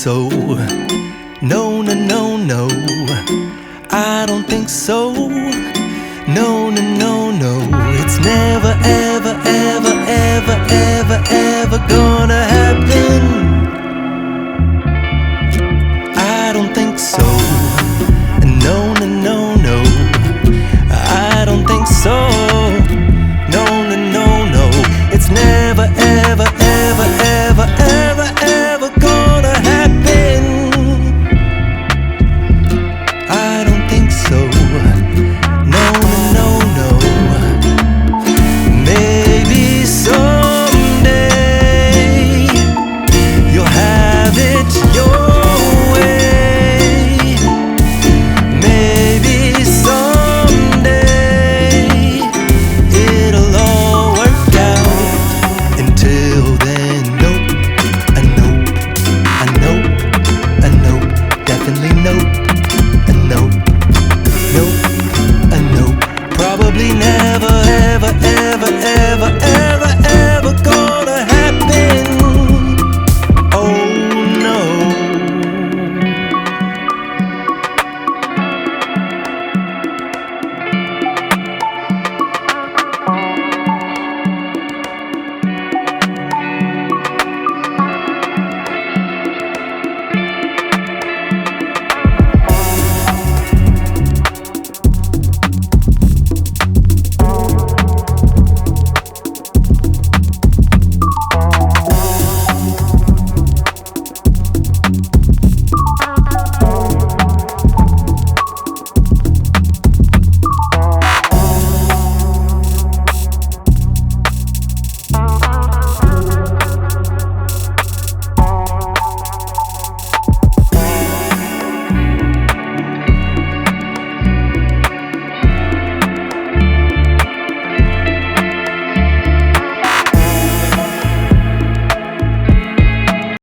so. No, no, no, no, I don't think so. No, no, no, no, it's never, ever, ever, ever, ever, ever gonna happen. I don't think so. No, no, no, no, I don't think so. No, no, no, no, it's never, ever, ever, ever, ever, ever gonna happen. I don't think so. No, no, no, no. Maybe someday you'll have it your way. Maybe someday it'll all work out. Until then, nope, a nope, a nope, a nope, definitely nope, a nope, nope, a nope, probably never, ever, ever, ever,